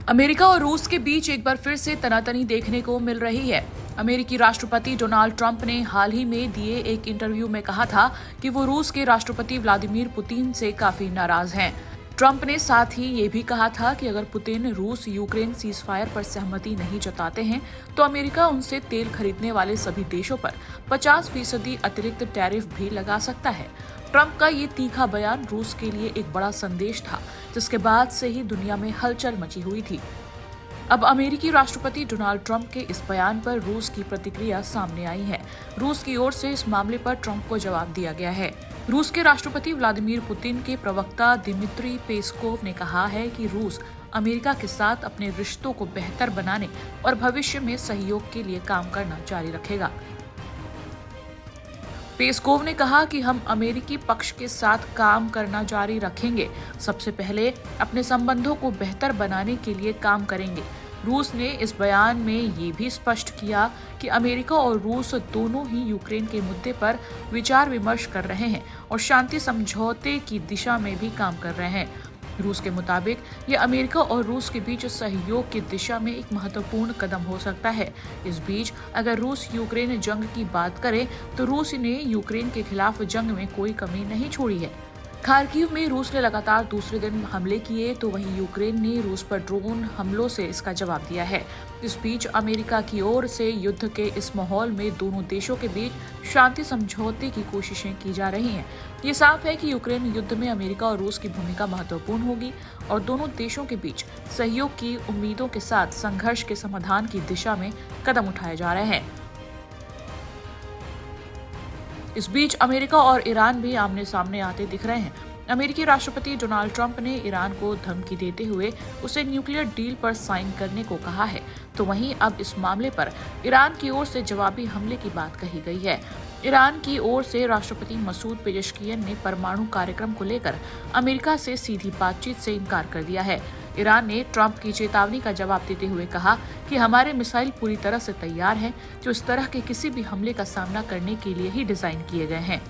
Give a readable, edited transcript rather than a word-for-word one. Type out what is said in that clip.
America और रूस के बीच एक बार फिर से तनातनी देखने को मिल रही है। अमेरिकी राष्ट्रपति डोनाल्ड ट्रंप ने हाल ही में दिए एक इंटरव्यू में कहा था कि वो रूस के राष्ट्रपति व्लादिमीर पुतिन से काफी नाराज हैं। ट्रंप ने साथ ही ये भी कहा था कि अगर पुतिन रूस यूक्रेन सीजफायर पर सहमति नहीं जताते हैं तो अमेरिका उनसे तेल खरीदने वाले सभी देशों पर 50% अतिरिक्त टैरिफ भी लगा सकता है। ट्रंप का ये तीखा बयान रूस के लिए एक बड़ा संदेश था, जिसके बाद से ही दुनिया में हलचल मची हुई थी। अब अमेरिकी राष्ट्रपति डोनाल्ड ट्रंप के इस बयान पर रूस की प्रतिक्रिया सामने आई है। रूस की ओर से इस मामले पर ट्रंप को जवाब दिया गया है। रूस के राष्ट्रपति व्लादिमीर पुतिन के प्रवक्ता दिमित्री पेस्कोव ने कहा है कि रूस अमेरिका के साथ अपने रिश्तों को बेहतर बनाने और भविष्य में सहयोग के लिए काम करना जारी रखेगा। पेस्कोव ने कहा कि हम अमेरिकी पक्ष के साथ काम करना जारी रखेंगे। सबसे पहले अपने संबंधों को बेहतर बनाने के लिए काम करेंगे। रूस ने इस बयान में ये भी स्पष्ट किया कि अमेरिका और रूस दोनों ही यूक्रेन के मुद्दे पर विचार विमर्श कर रहे हैं और शांति समझौते की दिशा में भी काम कर रहे हैं। रूस के मुताबिक ये अमेरिका और रूस के बीच सहयोग की दिशा में एक महत्वपूर्ण कदम हो सकता है। इस बीच अगर रूस यूक्रेन जंग की बात करे तो रूस ने यूक्रेन के खिलाफ जंग में कोई कमी नहीं छोड़ी है। खार्किव में रूस ने लगातार दूसरे दिन हमले किए तो वहीं यूक्रेन ने रूस पर ड्रोन हमलों से इसका जवाब दिया है। इस बीच अमेरिका की ओर से युद्ध के इस माहौल में दोनों देशों के बीच शांति समझौते की कोशिशें की जा रही हैं। ये साफ है कि यूक्रेन युद्ध में अमेरिका और रूस की भूमिका महत्वपूर्ण होगी और दोनों देशों के बीच सहयोग की उम्मीदों के साथ संघर्ष के समाधान की दिशा में कदम उठाए जा रहे हैं। इस बीच अमेरिका और ईरान भी आमने सामने आते दिख रहे हैं। अमेरिकी राष्ट्रपति डोनाल्ड ट्रंप ने ईरान को धमकी देते हुए उसे न्यूक्लियर डील पर साइन करने को कहा है, तो वहीं अब इस मामले पर ईरान की ओर से जवाबी हमले की बात कही गई है। ईरान की ओर से राष्ट्रपति मसूद पेजेश्कियन ने परमाणु कार्यक्रम को लेकर अमेरिका से सीधी बातचीत से इनकार कर दिया है। ईरान ने ट्रंप की चेतावनी का जवाब देते हुए कहा कि हमारे मिसाइल पूरी तरह से तैयार हैं, जो इस तरह के किसी भी हमले का सामना करने के लिए ही डिजाइन किए गए हैं।